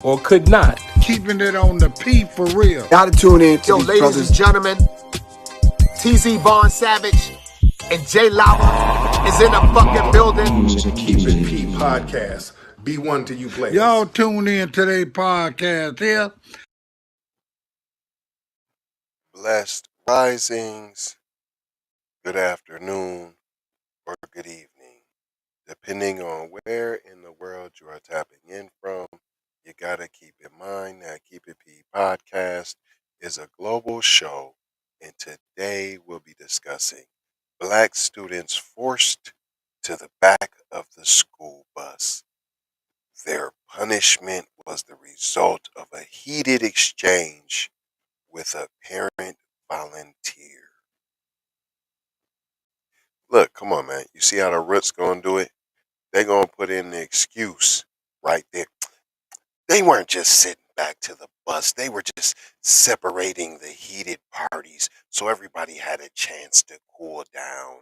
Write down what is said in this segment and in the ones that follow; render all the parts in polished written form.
or could not. Keeping it on the P for real. Gotta tune in to Yo, these ladies brothers. and gentlemen, TZ Bond Savage and J Lava is in the fucking building. Keep It P podcast. Be one to you players. Y'all tune in to their podcast here. Blessed risings, good afternoon, or good evening. Depending on where in the world you are tapping in from, you gotta keep in mind that Keep It P podcast is a global show, and today we'll be discussing Black students forced to the back of the school bus. Their punishment was the result of a heated exchange with a parent volunteer. Look, come on, man. You see how the Roots gonna do it? They gonna put in the excuse right there. They weren't just sitting back to the bus. They were just separating the heated parties so everybody had a chance to cool down.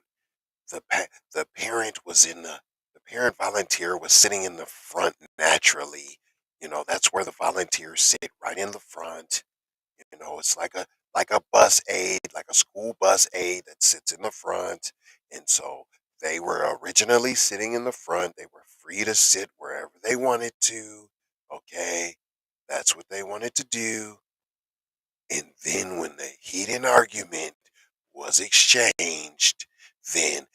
The parent was the parent volunteer was sitting in the front naturally. You know, that's where the volunteers sit, right in the front. You know, it's like a bus aide, like a school bus aide that sits in the front. And so they were originally sitting in the front. They were free to sit wherever they wanted to. Okay, that's what they wanted to do. And then when the heated argument was exchanged, then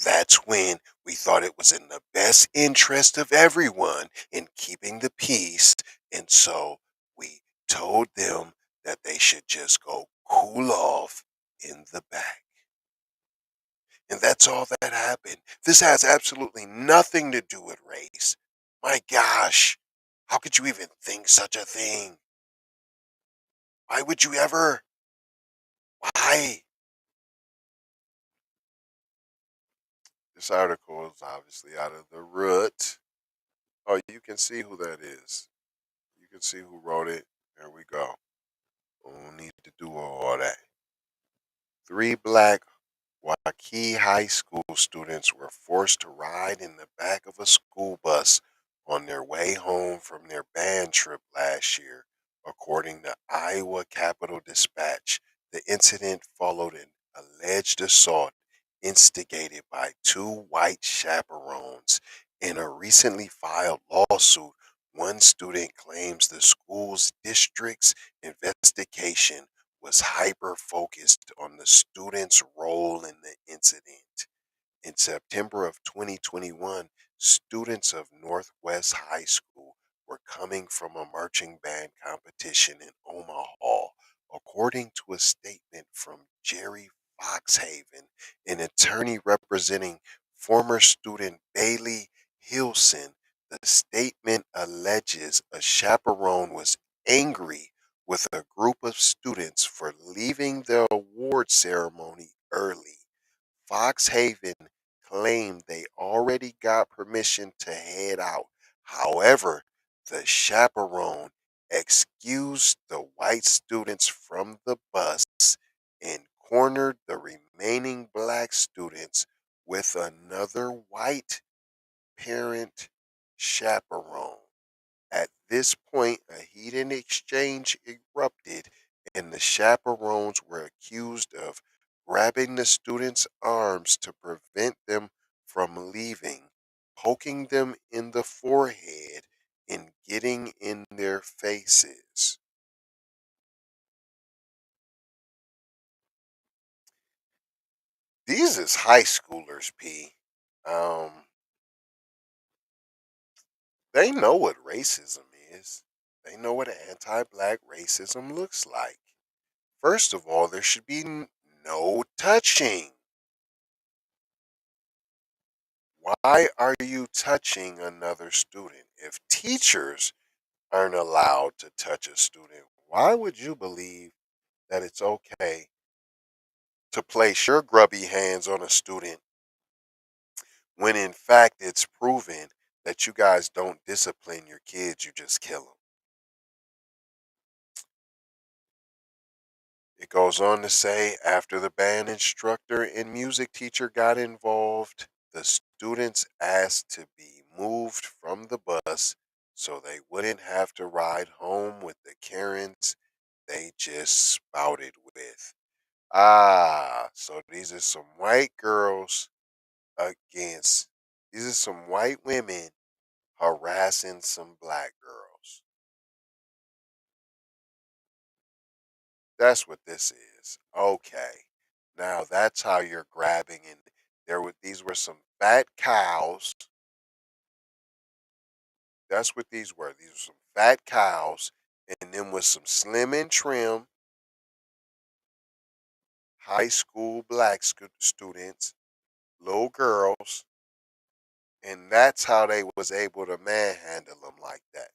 that's when we thought it was in the best interest of everyone in keeping the peace. And so we told them that they should just go cool off in the back. And that's all that happened. This has absolutely nothing to do with race. My gosh, how could you even think such a thing? Why would you ever? Why? This article is obviously out of the root. Oh, you can see who that is. You can see who wrote it. There we go. We don't need to do all that. 3 Black Waukee High School students were forced to ride in the back of a school bus on their way home from their band trip last year, according to Iowa Capitol Dispatch. The incident followed an alleged assault instigated by 2 white chaperones. In a recently filed lawsuit, one student claims the school's district's investigation was hyper focused on the student's role in the incident. In September of 2021, students of Northwest High School were coming from a marching band competition in Omaha, according to a statement from Jerry Foxhoven, an attorney representing former student Bailey Hilson. The statement alleges a chaperone was angry with a group of students for leaving the award ceremony early. Foxhaven claimed they already got permission to head out. However, the chaperone excused the white students from the bus and cornered the remaining black students with another white parent chaperone. At this point, a heated exchange erupted, and the chaperones were accused of grabbing the students' arms to prevent them from leaving, poking them in the forehead, and getting in their faces. These is high schoolers, P. Um, they know what racism is. They know what anti-black racism looks like. First of all, there should be no touching. Why are you touching another student? If teachers aren't allowed to touch a student, why would you believe that it's okay to place your grubby hands on a student when in fact it's proven that you guys don't discipline your kids, you just kill them? It goes on to say after the band instructor and music teacher got involved, the students asked to be moved from the bus so they wouldn't have to ride home with the Karens they just spouted with. Ah, so these are some white girls against, these are some white women harassing some black girls. That's what this is. Okay. Now that's how you're grabbing, and these were some fat cows. That's what these were. These were some fat cows, and then with some slim and trim high school black students, little girls, and that's how they was able to manhandle them like that.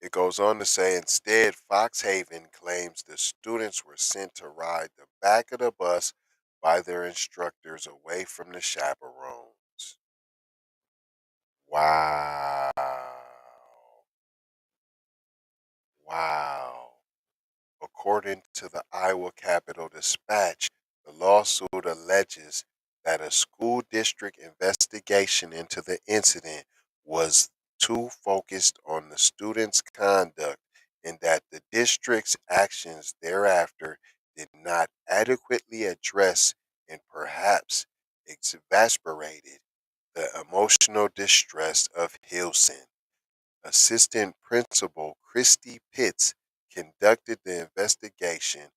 It goes on to say, instead, Foxhaven claims the students were sent to ride the back of the bus by their instructors away from the chaperones. Wow. Wow. According to the Iowa Capitol Dispatch, the lawsuit alleges that a school district investigation into the incident was too focused on the students' conduct and that the district's actions thereafter did not adequately address and perhaps exacerbated the emotional distress of Hilson. Assistant Principal Christy Pitts conducted the investigation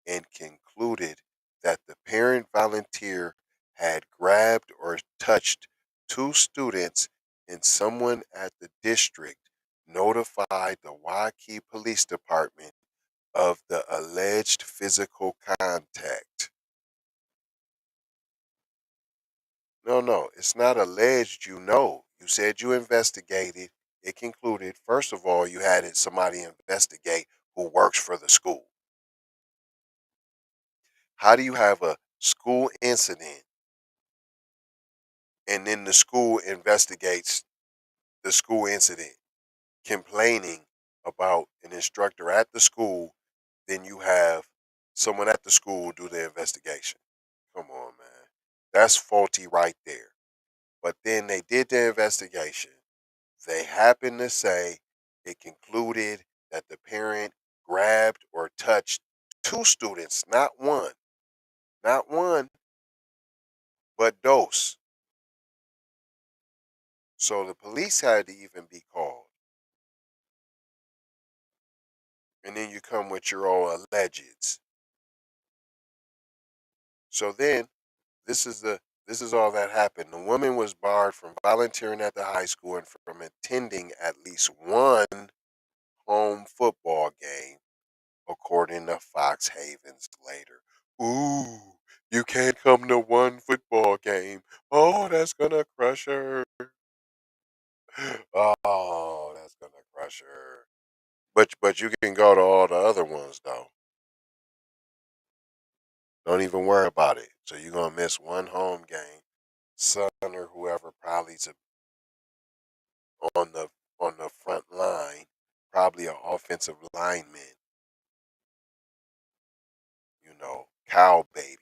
and concluded that the parent volunteer had grabbed or touched two students, and someone at the district notified the Waukee Police Department of the alleged physical contact. No, no, it's not alleged, you know. You said you investigated. It concluded, first of all, you had somebody investigate who works for the school. How do you have a school incident and then the school investigates the school incident, complaining about an instructor at the school, then you have someone at the school do the investigation? Come on, man. That's faulty right there. But then they did the investigation. They happened to say it concluded that the parent grabbed or touched two students, not one, but dose. So the police had to even be called. And then you come with your own alleges. So then this is all that happened. The woman was barred from volunteering at the high school and from attending at least one home football game, according to Fox Havens later. Ooh, you can't come to one football game. Oh, that's gonna crush her. Oh, that's gonna crush her. But you can go to all the other ones though. Don't even worry about it. So you're gonna miss one home game. Son or whoever probably's on the on the front line, probably an offensive lineman, cow baby.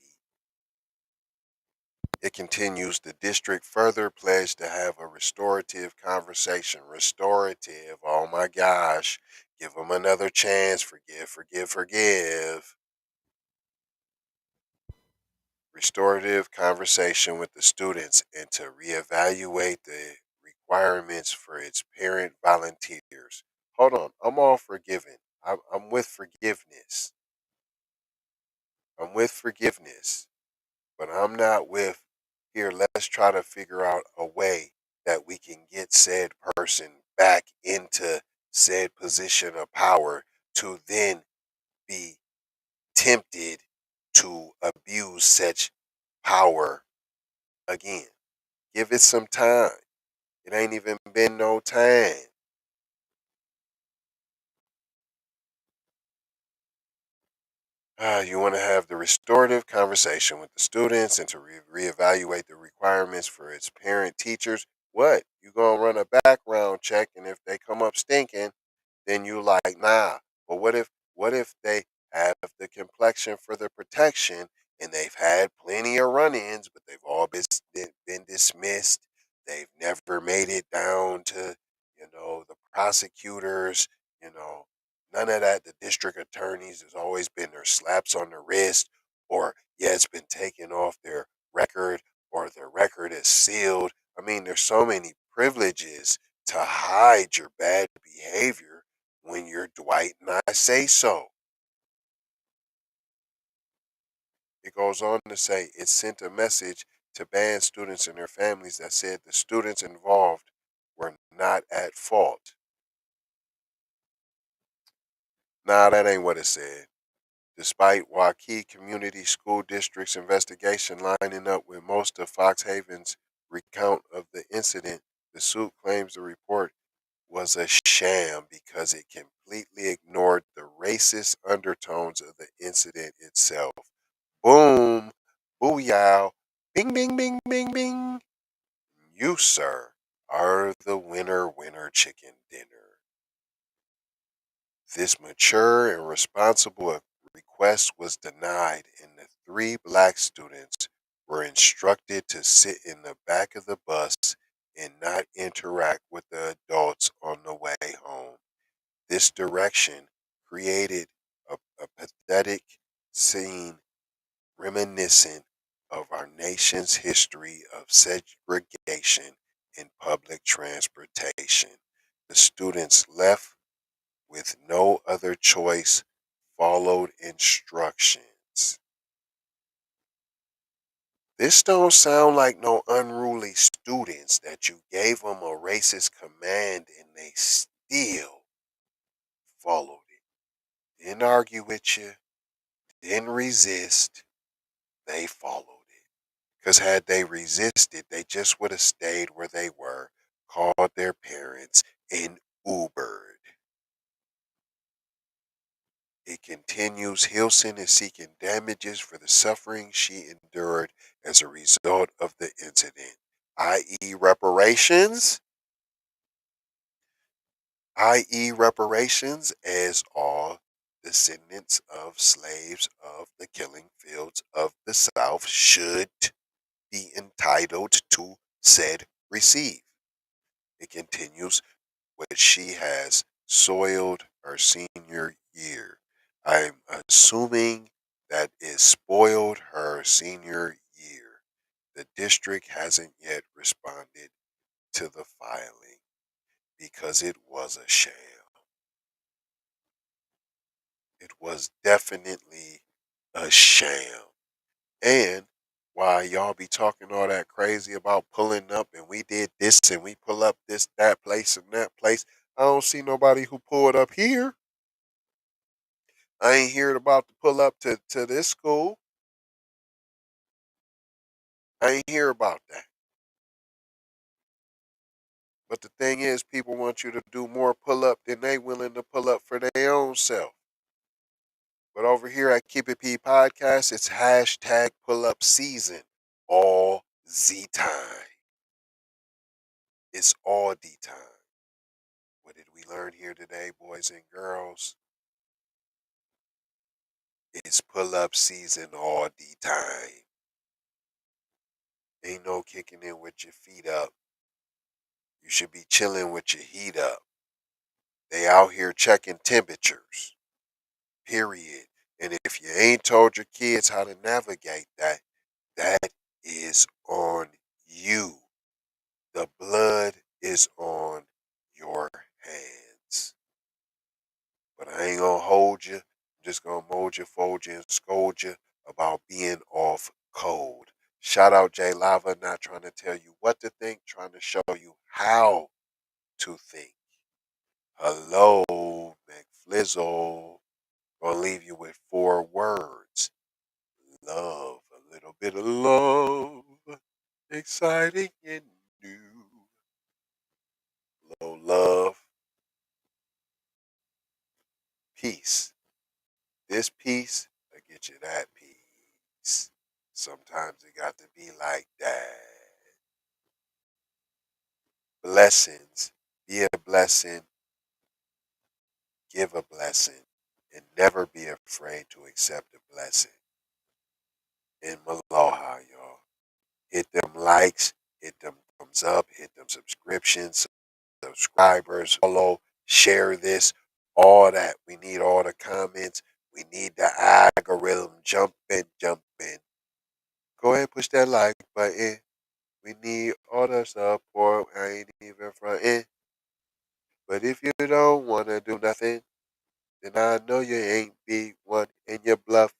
It continues, the district further pledged to have a restorative conversation. Restorative, oh my gosh. Give them another chance. Forgive, forgive, forgive. Restorative conversation with the students and to reevaluate the requirements for its parent volunteers. Hold on, I'm all forgiving. I'm with forgiveness. I'm with forgiveness. But I'm not with, here, let's try to figure out a way that we can get said person back into said position of power to then be tempted to abuse such power again. Give it some time. It ain't even been no time. You want to have the restorative conversation with the students and to reevaluate the requirements for its parent teachers. What? You gonna run a background check, and if they come up stinking, then you like, nah. But what if they have the complexion for the protection and they've had plenty of run-ins, but they've all been dismissed, They've never made it down to, the prosecutors, none of that. The district attorneys, there's always been their slaps on the wrist, or, yeah, it's been taken off their record, or their record is sealed. I mean, there's so many privileges to hide your bad behavior when you're Dwight and I say so. It goes on to say it sent a message to band students and their families that said the students involved were not at fault. Nah, that ain't what it said. Despite Waukee Community School District's investigation lining up with most of Foxhaven's recount of the incident, the suit claims the report was a sham because it completely ignored the racist undertones of the incident itself. Boom, booyah, bing, bing, bing, bing, bing. You, sir, are the winner chicken dinner. This mature and responsible request was denied, and the three black students were instructed to sit in the back of the bus and not interact with the adults on the way home. This direction created a pathetic scene reminiscent of our nation's history of segregation in public transportation. The students left with no other choice, followed instructions. This don't sound like no unruly students that you gave them a racist command and they still followed it. Didn't argue with you, didn't resist, they followed it. Because had they resisted, they just would have stayed where they were, called their parents, and Ubered. It continues, Hilson is seeking damages for the suffering she endured as a result of the incident, i.e. reparations, as all descendants of slaves of the killing fields of the South should be entitled to said receive. It continues, which she has soiled her senior year. I'm assuming that it spoiled her senior year. The district hasn't yet responded to the filing because it was a sham. It was definitely a sham. And while y'all be talking all that crazy about pulling up and we did this and we pull up this, that place and that place, I don't see nobody who pulled up here. I ain't heard about to pull up to this school. I ain't hear about that. But the thing is, people want you to do more pull up than they willing to pull up for their own self. But over here at Keep It P Podcast, it's hashtag pull up season all the time. It's all the time. What did we learn here today, boys and girls? It's pull up season all the time. Ain't no kicking in with your feet up. You should be chilling with your heat up. They out here checking temperatures. Period. And if you ain't told your kids how to navigate that, that is on you. The blood is on your hands. But I ain't gonna hold you. I'm just gonna mold you, fold you, and scold you about being off code. Shout out Jay Lava, not trying to tell you what to think, trying to show you how to think. Hello, McFlizzle. Gonna leave you with 4 words. Love, a little bit of love, exciting and new. Little love, peace. This peace will get you that peace. Sometimes it got to be like that. Blessings. Be a blessing. Give a blessing. And never be afraid to accept a blessing. In Maloha, y'all. Hit them likes. Hit them thumbs up, hit them subscriptions, subscribers, follow, share this, all that. We need all the comments. We need the algorithm jumping. Go ahead, push that like button. We need all the support. I ain't even frontin'. But if you don't want to do nothing, then I know you ain't be one and you're bluffing.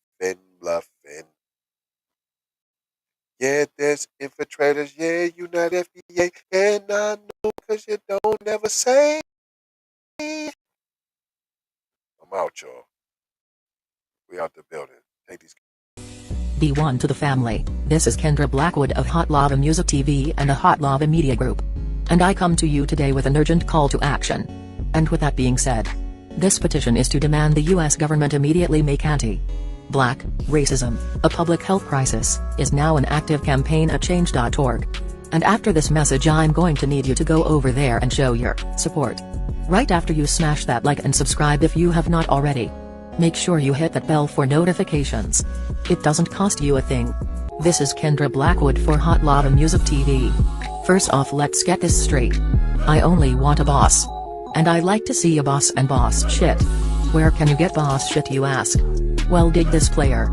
Yeah, there's infiltrators. Yeah, you not FDA. And I know because you don't never say. I'm out, y'all. We out the building. Take these. Be one to the family. This is Kendra Blackwood of Hot Lava Music TV and the Hot Lava Media Group. And I come to you today with an urgent call to action. And with that being said, this petition is to demand the US government immediately make anti-black racism a public health crisis is now an active campaign at change.org. And after this message I'm going to need you to go over there and show your support. Right after you smash that like and subscribe if you have not already. Make sure you hit that bell for notifications. It doesn't cost you a thing. This is Kendra Blackwood for Hot Lava Music TV. First off, let's get this straight. I only want a boss. And I like to see a boss and boss shit. Where can you get boss shit, you ask? Well, dig this player.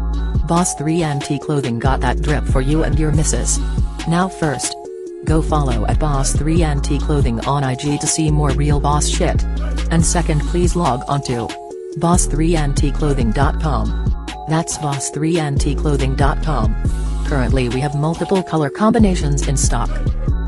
Boss 3 Anti Clothing got that drip for you and your missus. Now first, go follow at Boss 3 Anti Clothing on IG to see more real boss shit. And second, please log on to boss3anticlothing.com. That's boss3anticlothing.com. Currently we have multiple color combinations in stock.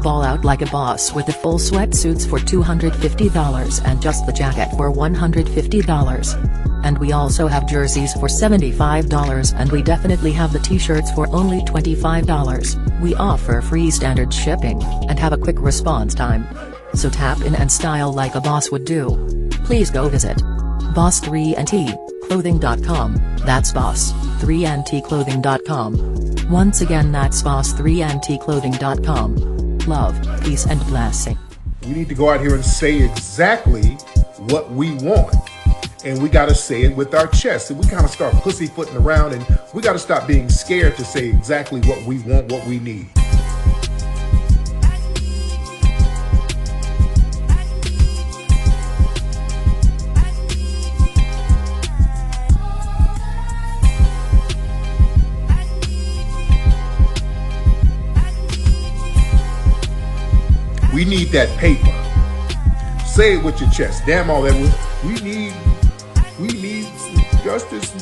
Ball out like a boss with the full sweatsuits for $250 and just the jacket for $150. And we also have jerseys for $75 and we definitely have the t-shirts for only $25. We offer free standard shipping and have a quick response time. So tap in and style like a boss would do. Please go visit boss3anticlothing.com. That's boss3anticlothing.com. Once again, that's boss3anticlothing.com. Love, peace and blessing. We need to go out here and say exactly what we want. And we got to say it with our chest. And we kind of start pussyfooting around and we got to stop being scared to say exactly what we want, what we need. We need that paper. Say it with your chest. Damn all that. We need justice.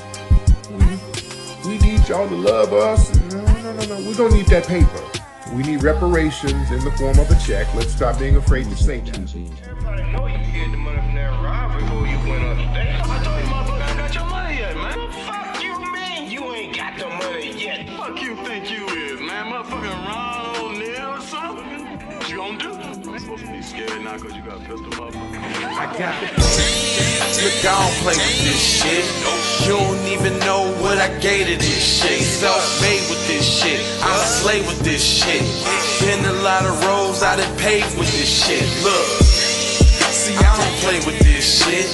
We need y'all to love us. No. We don't need that paper. We need reparations in the form of a check. Let's stop being afraid to say that. Everybody know you can get the money from that robbery before you went upstate. I thought you motherfuckers got your money yet, man. Fuck you, man. You ain't got the money yet. Fuck you think you is, man. Motherfucking Ron O'Neal or something. What you gonna do? I'm supposed to be scared now because you got a pistol, motherfucker. I got it. Look, I don't play with this shit. You don't even know what I gave to this shit. Self-made with this shit. I slay with this shit. Been a lot of roads I done paved with this shit. Look, see, I don't play with this shit.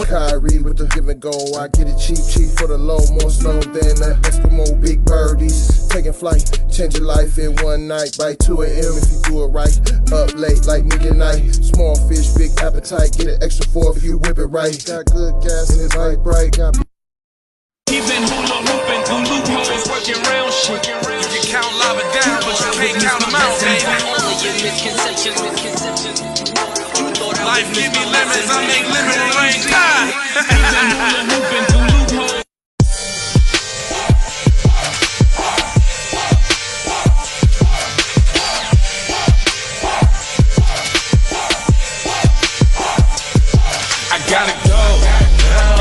Kyrie with the give and go. I get it cheap for the low. More snow than the Eskimo big birdies. Taking flight, change your life in one night. By 2 a.m. if you do it right. Up late like midnight. Small fish, big appetite. Get an extra 4 if you whip it right. Got good gas and it's light bright. Got He been hula hooping through loopholes, working round shit. You can count lava down, but you can't count them out, baby. Life give me lemons, I make lemon rain. I gotta go,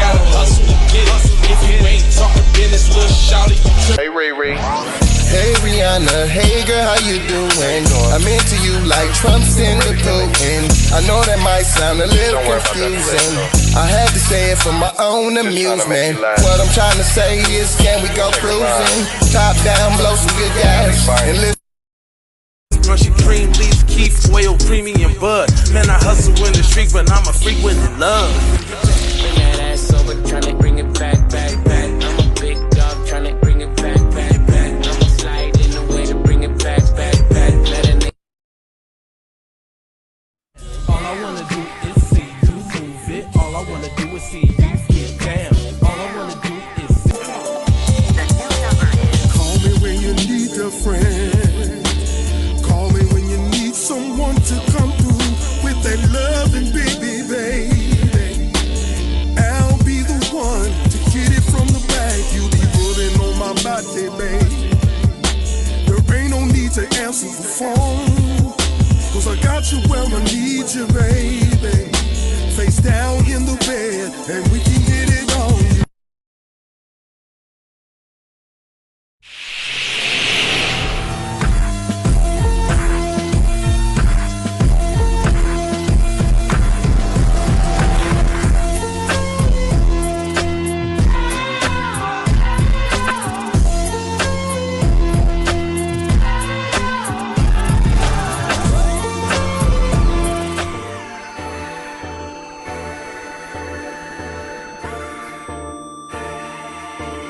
gotta hustle to get it. If you ain't talking business, little shawty, you Hey, Ray Ray. Hey Rihanna, hey girl, how you doing? I'm into you like Trump's in the Putin. I know that might sound a little confusing. I had to say it for my own amusement. What I'm trying to say is, can we go cruising? Top down, blow some good gas, and live. Crunchy cream, leaf, keef, oil, premium bud. Man, I hustle in the street, but I'm a freak with the love.